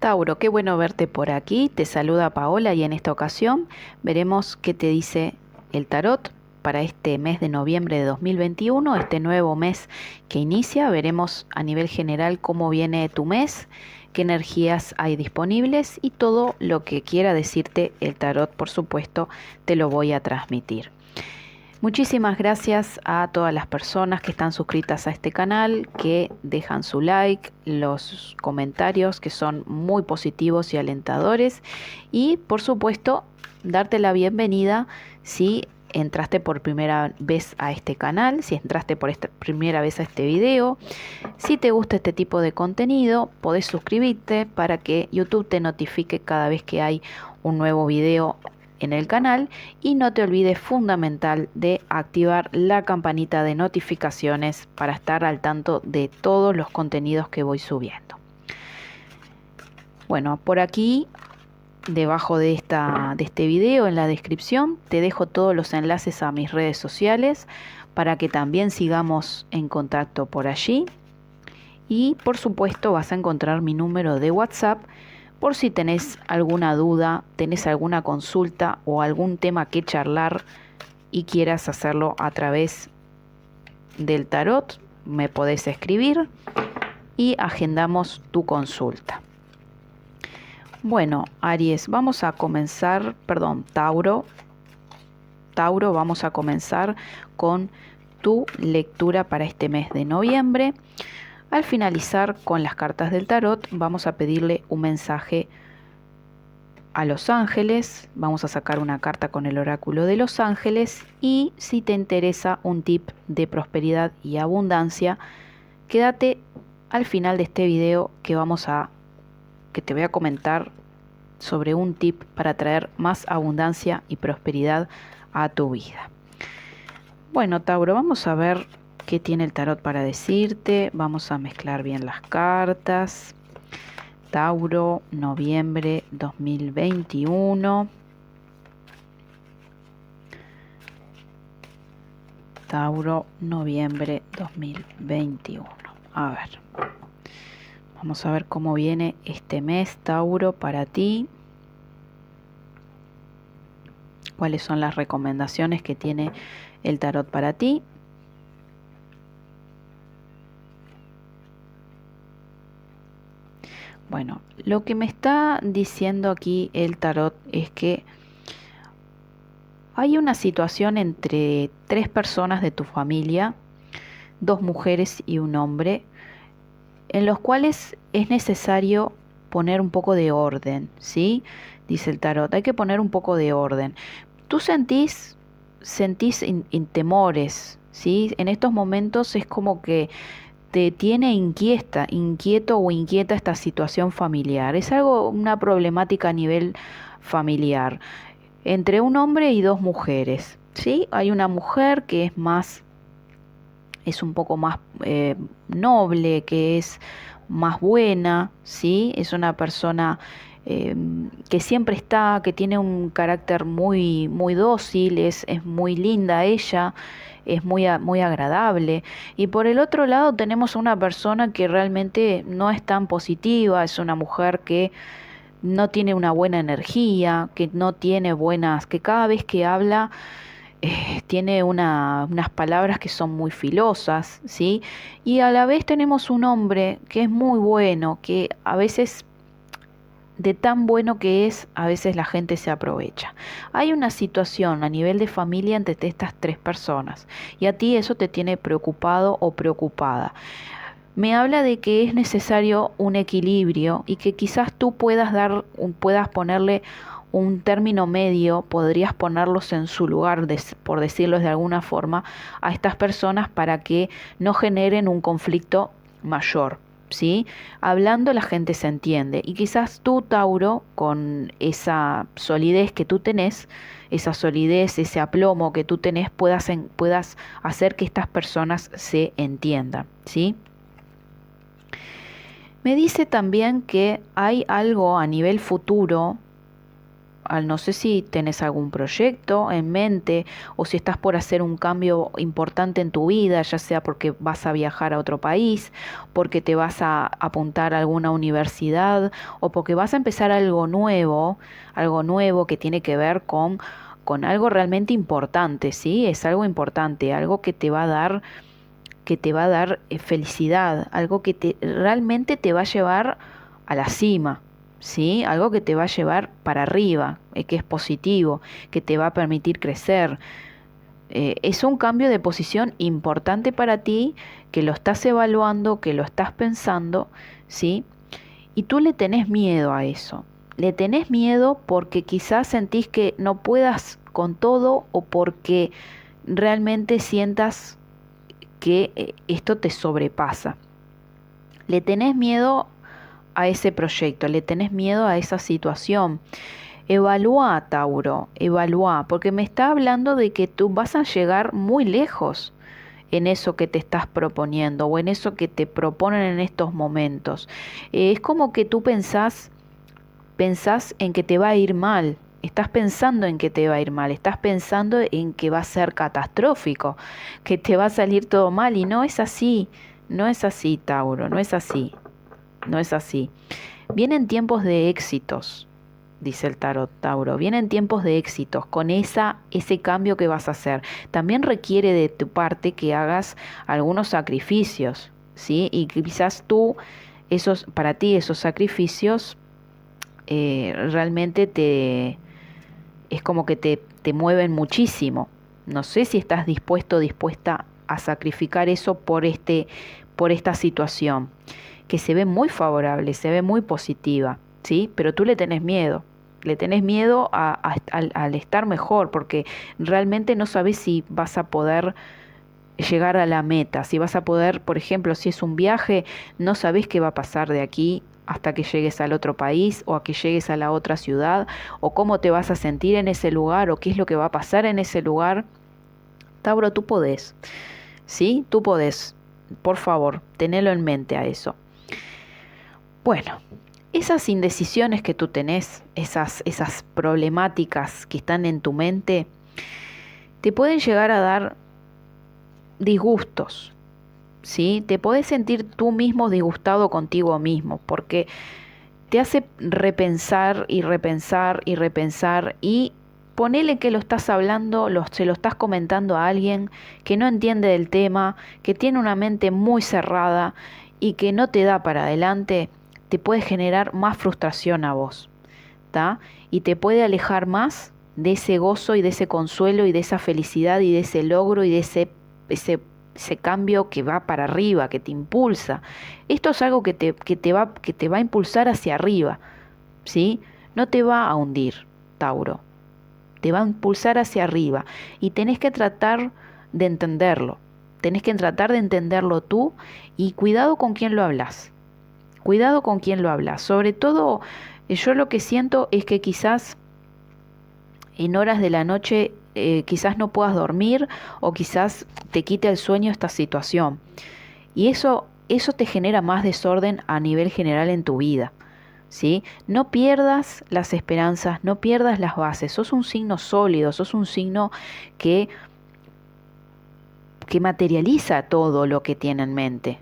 Tauro, qué bueno verte por aquí. Te saluda Paola y en esta ocasión veremos qué te dice el tarot para este mes de noviembre de 2021, este nuevo mes que inicia. Veremos a nivel general cómo viene tu mes, qué energías hay disponibles y todo lo que quiera decirte el tarot, por supuesto, te lo voy a transmitir. Muchísimas gracias a todas las personas que están suscritas a este canal, que dejan su like, los comentarios que son muy positivos y alentadores y por supuesto darte la bienvenida si entraste por primera vez a este canal, si entraste por esta primera vez a este video. Si te gusta este tipo de contenido, podés suscribirte para que YouTube te notifique cada vez que hay un nuevo video en el canal y no te olvides fundamental de activar la campanita de notificaciones para estar al tanto de todos los contenidos que voy subiendo. Bueno, por aquí debajo de este video en la descripción te dejo todos los enlaces a mis redes sociales para que también sigamos en contacto por allí y por supuesto vas a encontrar mi número de WhatsApp por si tenés alguna duda, tenés alguna consulta o algún tema que charlar y quieras hacerlo a través del tarot, me podés escribir y agendamos tu consulta. Bueno, Aries, vamos a comenzar, Tauro, vamos a comenzar con tu lectura para este mes de noviembre. Al finalizar con las cartas del tarot, vamos a pedirle un mensaje a los ángeles. Vamos a sacar una carta con el oráculo de los ángeles y si te interesa un tip de prosperidad y abundancia, quédate al final de este video que te voy a comentar sobre un tip para traer más abundancia y prosperidad a tu vida. Bueno, Tauro, vamos a ver qué tiene el tarot para decirte. Vamos a mezclar bien las cartas. Tauro, noviembre 2021. Tauro, noviembre 2021. A ver. Vamos a ver cómo viene este mes, Tauro, para ti. ¿Cuáles son las recomendaciones que tiene el tarot para ti? Bueno, lo que me está diciendo aquí el tarot es que hay una situación entre tres personas de tu familia, dos mujeres y un hombre, en los cuales es necesario poner un poco de orden, ¿sí? Dice el tarot, hay que poner un poco de orden. Tú sentís temores, ¿sí? En estos momentos es como que te tiene inquieto o inquieta esta situación familiar. Es una problemática a nivel familiar entre un hombre y dos mujeres, ¿sí? Hay una mujer que es un poco más noble, que es más buena, ¿sí? Es una persona que siempre está, que tiene un carácter muy, muy dócil, es muy linda ella, es muy agradable. Y por el otro lado tenemos una persona que realmente no es tan positiva, es una mujer que no tiene una buena energía, que no tiene que cada vez que habla tiene unas palabras que son muy filosas, ¿sí? Y a la vez tenemos un hombre que es muy bueno, que a veces de tan bueno que es, a veces la gente se aprovecha. Hay una situación a nivel de familia entre estas tres personas y a ti eso te tiene preocupado o preocupada. Me habla de que es necesario un equilibrio y que quizás tú puedas ponerle un término medio, podrías ponerlos en su lugar, por decirlo de alguna forma, a estas personas para que no generen un conflicto mayor. ¿Sí? Hablando la gente se entiende y quizás tú, Tauro, con esa solidez que tú tenés, esa solidez, ese aplomo que tú tenés, puedas hacer que estas personas se entiendan, ¿sí? Me dice también que hay algo a nivel futuro no sé si tenés algún proyecto en mente o si estás por hacer un cambio importante en tu vida, ya sea porque vas a viajar a otro país, porque te vas a apuntar a alguna universidad o porque vas a empezar algo nuevo que tiene que ver con algo realmente importante, ¿sí? Es algo importante, algo que te va a dar felicidad, algo que realmente te va a llevar a la cima, ¿sí? Algo que te va a llevar para arriba, que es positivo, que te va a permitir crecer. Es un cambio de posición importante para ti, que lo estás evaluando, que lo estás pensando, ¿sí? Y tú le tenés miedo a eso. Le tenés miedo porque quizás sentís que no puedas con todo o porque realmente sientas que esto te sobrepasa. Le tenés miedo a ese proyecto, le tenés miedo a esa situación. Evalúa, Tauro, evalúa, porque me está hablando de que tú vas a llegar muy lejos en eso que te estás proponiendo o en eso que te proponen en estos momentos. Es como que tú pensás en que te va a ir mal. Estás pensando en que te va a ir mal, estás pensando en que va a ser catastrófico, que te va a salir todo mal y no es así, no es así, Tauro, no es así, no es así. Vienen tiempos de éxitos, dice el tarot, Tauro, vienen tiempos de éxitos con ese cambio que vas a hacer. También requiere de tu parte que hagas algunos sacrificios, ¿sí? Y quizás para ti esos sacrificios realmente es como que te mueven muchísimo. No sé si estás dispuesto o dispuesta a sacrificar eso por esta situación, que se ve muy favorable, se ve muy positiva, ¿sí? Pero tú le tenés miedo al estar mejor, porque realmente no sabes si vas a poder llegar a la meta, si vas a poder, por ejemplo, si es un viaje, no sabes qué va a pasar de aquí hasta que llegues al otro país o a que llegues a la otra ciudad o cómo te vas a sentir en ese lugar o qué es lo que va a pasar en ese lugar. Tauro, tú podés, ¿sí? Tú podés. Por favor, tenelo en mente a eso. Bueno, esas indecisiones que tú tenés, esas problemáticas que están en tu mente, te pueden llegar a dar disgustos, ¿sí? Te podés sentir tú mismo disgustado contigo mismo, porque te hace repensar y repensar y repensar y ponele que lo estás hablando, se lo estás comentando a alguien que no entiende del tema, que tiene una mente muy cerrada y que no te da para adelante, te puede generar más frustración a vos, ¿tá? Y te puede alejar más de ese gozo y de ese consuelo y de esa felicidad y de ese logro y de ese cambio que va para arriba, que te impulsa. Esto es algo que te va a impulsar hacia arriba, ¿sí? No te va a hundir, Tauro, te va a impulsar hacia arriba y tenés que tratar de entenderlo tú y cuidado con quién lo hablas, cuidado con quién lo hablas, sobre todo yo lo que siento es que quizás en horas de la noche quizás no puedas dormir o quizás te quite el sueño esta situación. Y eso te genera más desorden a nivel general en tu vida, ¿sí? No pierdas las esperanzas, no pierdas las bases. Sos un signo sólido, sos un signo que, que materializa todo lo que tiene en mente,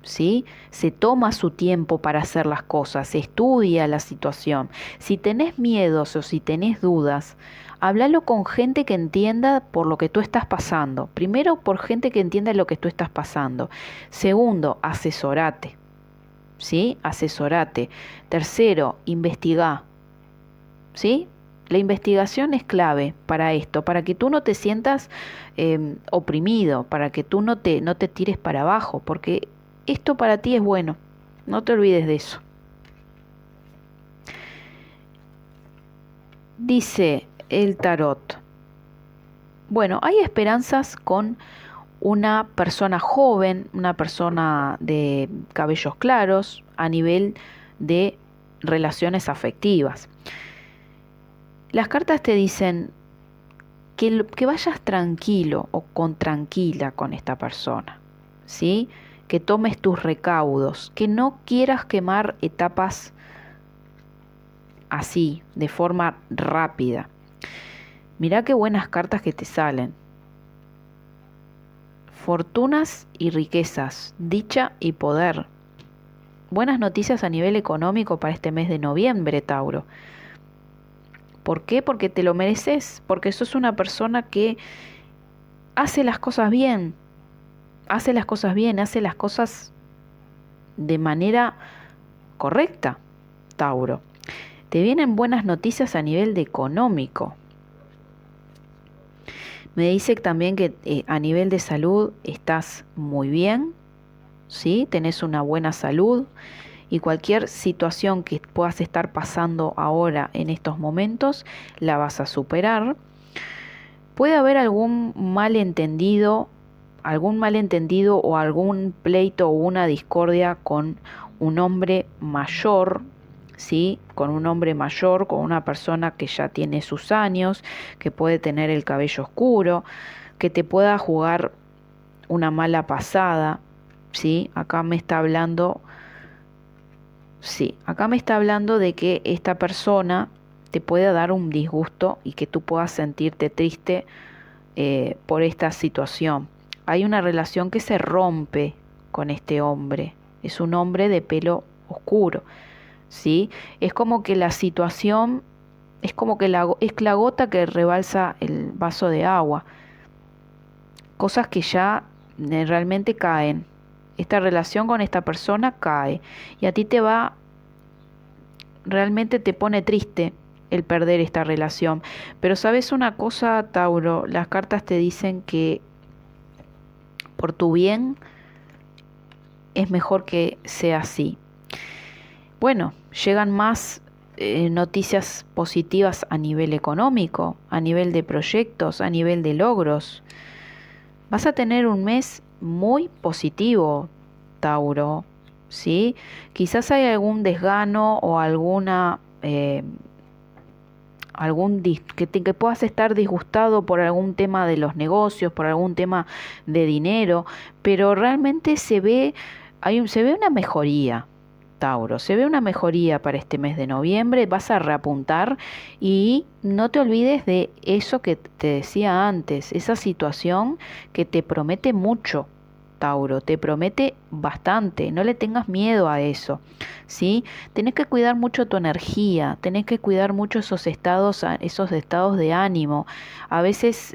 ¿sí? Se toma su tiempo para hacer las cosas, se estudia la situación. Si tenés miedos o si tenés dudas, háblalo con gente que entienda por lo que tú estás pasando. Primero, por gente que entienda lo que tú estás pasando. Segundo, asesorate, ¿sí? Asesorate. Tercero, investigá, ¿sí? La investigación es clave para esto, para que tú no te sientas oprimido, para que tú no te tires para abajo, porque esto para ti es bueno, no te olvides de eso. Dice el tarot, bueno, hay esperanzas con una persona joven, una persona de cabellos claros a nivel de relaciones afectivas. Las cartas te dicen que vayas tranquilo o tranquila con esta persona, ¿sí? Que tomes tus recaudos, que no quieras quemar etapas así, de forma rápida. Mirá qué buenas cartas que te salen. Fortunas y riquezas, dicha y poder. Buenas noticias a nivel económico para este mes de noviembre, Tauro. ¿Por qué? Porque te lo mereces, porque sos una persona que hace las cosas bien, hace las cosas bien, hace las cosas de manera correcta, Tauro. Te vienen buenas noticias a nivel de económico. Me dice también que a nivel de salud estás muy bien, ¿sí? Tenés una buena salud y cualquier situación que puedas estar pasando ahora en estos momentos la vas a superar. Puede haber algún malentendido o algún pleito o una discordia con un hombre mayor, ¿sí? Con un hombre mayor, con una persona que ya tiene sus años, que puede tener el cabello oscuro, que te pueda jugar una mala pasada, ¿sí? Acá me está hablando de que esta persona te pueda dar un disgusto y que tú puedas sentirte triste por esta situación. Hay una relación que se rompe con este hombre. Es un hombre de pelo oscuro, ¿sí? Es como que la situación, es como que es la gota que rebalsa el vaso de agua. Cosas que ya realmente caen. Esta relación con esta persona cae. Y a ti realmente te pone triste el perder esta relación. Pero sabes una cosa, Tauro, las cartas te dicen que por tu bien es mejor que sea así. Bueno, llegan más noticias positivas a nivel económico, a nivel de proyectos, a nivel de logros. Vas a tener un mes muy positivo, Tauro, ¿sí? Quizás hay algún desgano o que puedas estar disgustado por algún tema de los negocios, por algún tema de dinero, pero realmente se ve una mejoría, Tauro, se ve una mejoría para este mes de noviembre, vas a reapuntar y no te olvides de eso que te decía antes, esa situación que te promete mucho. Tauro, te promete bastante, no le tengas miedo a eso, ¿sí? Tenés que cuidar mucho tu energía, tenés que cuidar mucho esos estados de ánimo. A veces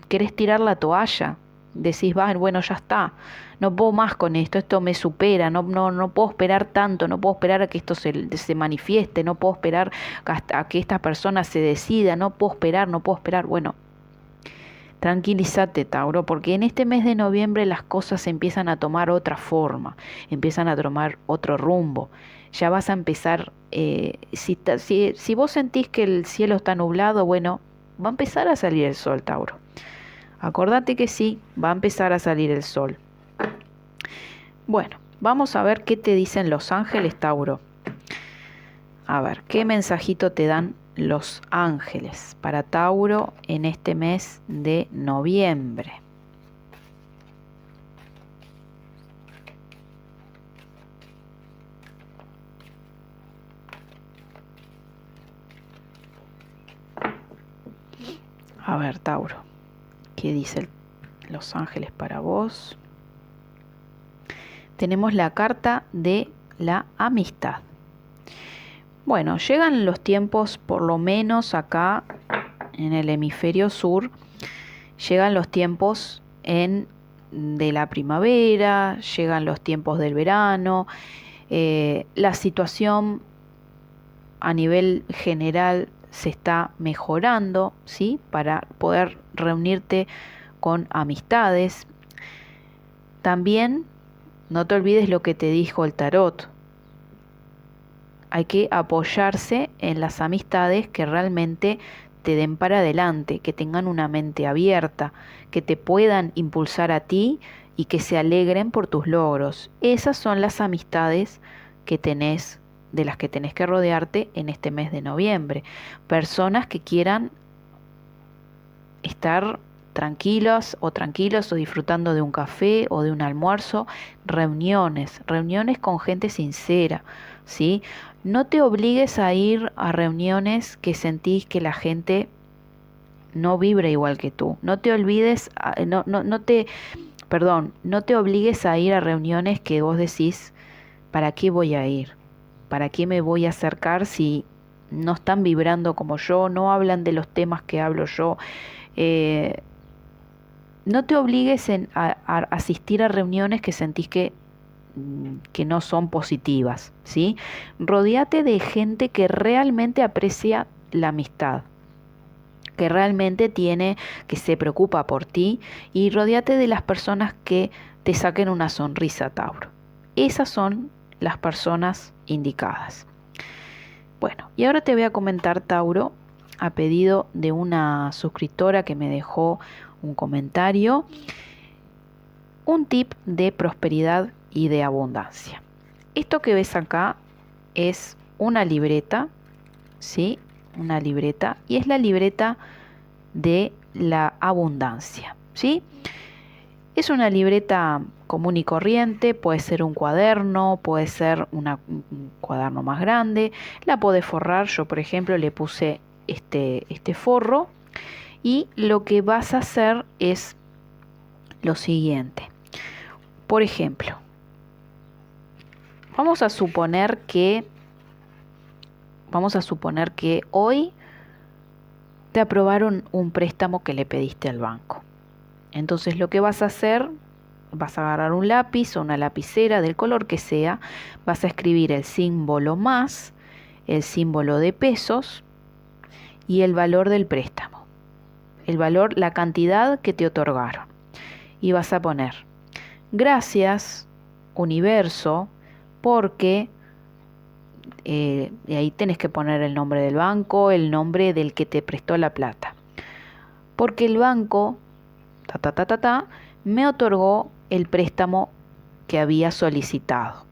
querés tirar la toalla, decís, va, bueno, ya está, no puedo más con esto me supera, no puedo esperar tanto, no puedo esperar a que esto se manifieste, no puedo esperar a que esta persona se decida, no puedo esperar, no puedo esperar. Bueno, tranquilízate, Tauro, porque en este mes de noviembre las cosas empiezan a tomar otra forma, empiezan a tomar otro rumbo. Ya vas a empezar, si vos sentís que el cielo está nublado, bueno, va a empezar a salir el sol, Tauro. Acordate que sí, va a empezar a salir el sol. Bueno, vamos a ver qué te dicen los ángeles, Tauro. A ver, ¿qué mensajito te dan los ángeles para Tauro en este mes de noviembre? A ver, Tauro, ¿qué dicen los ángeles para vos? Tenemos la carta de la amistad. Bueno, llegan los tiempos, por lo menos acá en el hemisferio sur, llegan los tiempos de la primavera, llegan los tiempos del verano, la situación a nivel general se está mejorando, ¿sí? Para poder reunirte con amistades. También no te olvides lo que te dijo el tarot. Hay que apoyarse en las amistades que realmente te den para adelante, que tengan una mente abierta, que te puedan impulsar a ti y que se alegren por tus logros. Esas son las amistades de las que tenés que rodearte en este mes de noviembre. Personas que quieran estar tranquilos o disfrutando de un café o de un almuerzo, reuniones con gente sincera, ¿sí? No te obligues a ir a reuniones que sentís que la gente no vibra igual que tú. No te olvides, no te obligues a ir a reuniones que vos decís, ¿para qué voy a ir? ¿Para qué me voy a acercar si no están vibrando como yo, no hablan de los temas que hablo yo? Eh, no te obligues a asistir a reuniones que sentís que no son positivas, ¿sí? Rodéate de gente que realmente aprecia la amistad, que realmente que se preocupa por ti, y rodéate de las personas que te saquen una sonrisa, Tauro. Esas son las personas indicadas. Bueno, y ahora te voy a comentar, Tauro, a pedido de una suscriptora que me dejó un comentario, un tip de prosperidad y de abundancia. Esto que ves acá es una libreta, ¿sí? Una libreta, y es la libreta de la abundancia, ¿sí? Es una libreta común y corriente, puede ser un cuaderno, puede ser un cuaderno más grande, la podés forrar. Yo, por ejemplo, le puse este forro, y lo que vas a hacer es lo siguiente. Por ejemplo, vamos a suponer que hoy te aprobaron un préstamo que le pediste al banco. Entonces lo que vas a hacer, vas a agarrar un lápiz o una lapicera del color que sea, vas a escribir el símbolo más, el símbolo de pesos y el valor del préstamo. El valor, la cantidad que te otorgaron. Y vas a poner: gracias, universo, porque y ahí tenés que poner el nombre del banco, el nombre del que te prestó la plata. Porque el banco, me otorgó el préstamo que había solicitado.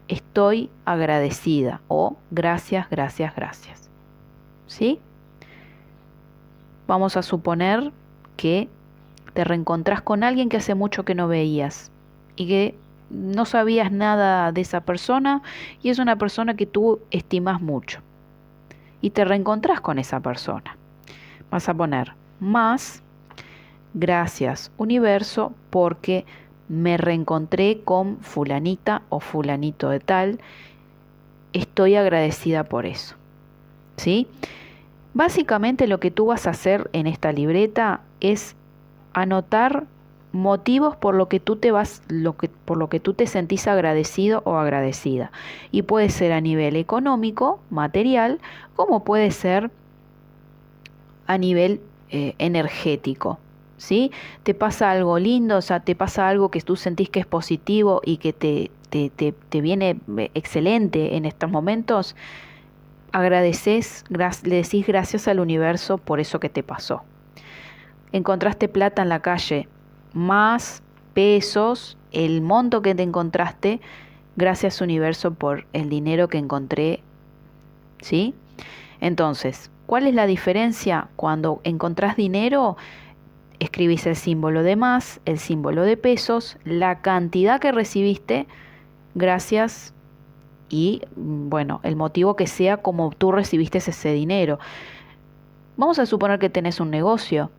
Estoy agradecida, o gracias, gracias, gracias. ¿Sí? Vamos a suponer que te reencontrás con alguien que hace mucho que no veías y que no sabías nada de esa persona, y es una persona que tú estimas mucho. Y te reencontrás con esa persona. Vas a poner más, gracias universo, porque me reencontré con fulanita o fulanito de tal. Estoy agradecida por eso. ¿Sí? Básicamente lo que tú vas a hacer en esta libreta es anotar motivos por lo que tú por lo que tú te sentís agradecido o agradecida. Y puede ser a nivel económico, material, como puede ser a nivel energético. ¿Sí? Te pasa algo lindo, o sea, te pasa algo que tú sentís que es positivo y que te viene excelente en estos momentos. Agradeces, le decís gracias al universo por eso que te pasó. Encontraste plata en la calle, más pesos, el monto que te encontraste, gracias universo por el dinero que encontré, ¿sí? Entonces, ¿cuál es la diferencia? Cuando encontrás dinero, escribís el símbolo de más, el símbolo de pesos, la cantidad que recibiste, gracias, y bueno, el motivo que sea como tú recibiste ese dinero. Vamos a suponer que tenés un negocio,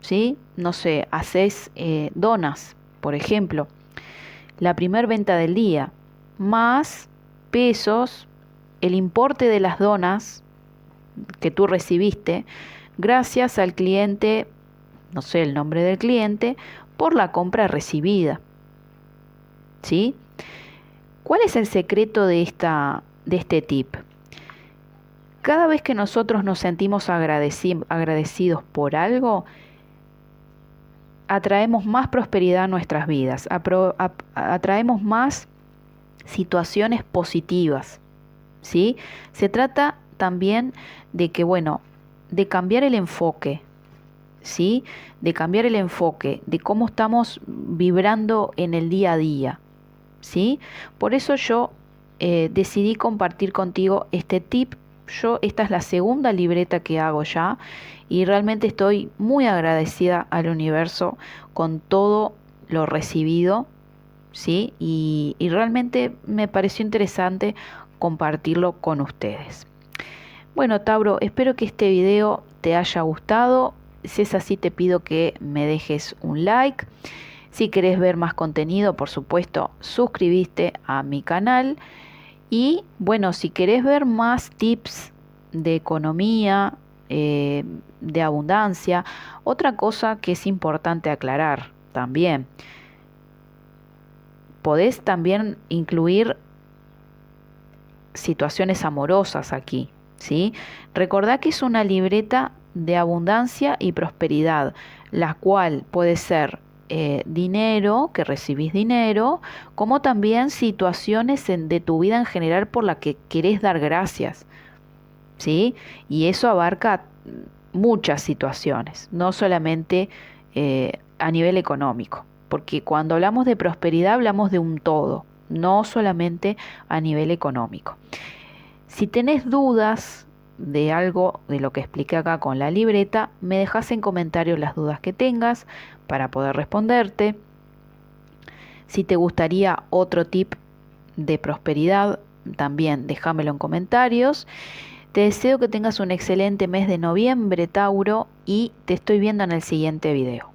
¿sí? No sé, haces donas, por ejemplo. La primer venta del día, más pesos, el importe de las donas que tú recibiste, gracias al cliente, no sé el nombre del cliente, por la compra recibida. ¿Sí? ¿Cuál es el secreto de este tip? Cada vez que nosotros nos sentimos agradecidos por algo, atraemos más prosperidad a nuestras vidas, atraemos más situaciones positivas, ¿sí? Se trata también de que, bueno, de cambiar el enfoque, ¿sí? De cambiar el enfoque, de cómo estamos vibrando en el día a día, ¿sí? Por eso yo decidí compartir contigo este tip. Esta es la segunda libreta que hago ya, y realmente estoy muy agradecida al universo con todo lo recibido, ¿sí? Y realmente me pareció interesante compartirlo con ustedes. Bueno, Tauro, espero que este video te haya gustado. Si es así, te pido que me dejes un like. Si querés ver más contenido, por supuesto, suscribiste a mi canal. Y bueno, si querés ver más tips de economía, de abundancia, otra cosa que es importante aclarar también, podés también incluir situaciones amorosas aquí, ¿sí? Recordá que es una libreta de abundancia y prosperidad, la cual puede ser dinero, que recibís dinero, como también situaciones de tu vida en general por la que querés dar gracias, ¿sí? Y eso abarca muchas situaciones, no solamente a nivel económico, porque cuando hablamos de prosperidad hablamos de un todo, no solamente a nivel económico. Si tenés dudas de algo de lo que expliqué acá con la libreta, me dejas en comentarios las dudas que tengas para poder responderte. Si te gustaría otro tip de prosperidad, también déjamelo en comentarios. Te deseo que tengas un excelente mes de noviembre, Tauro, y te estoy viendo en el siguiente video.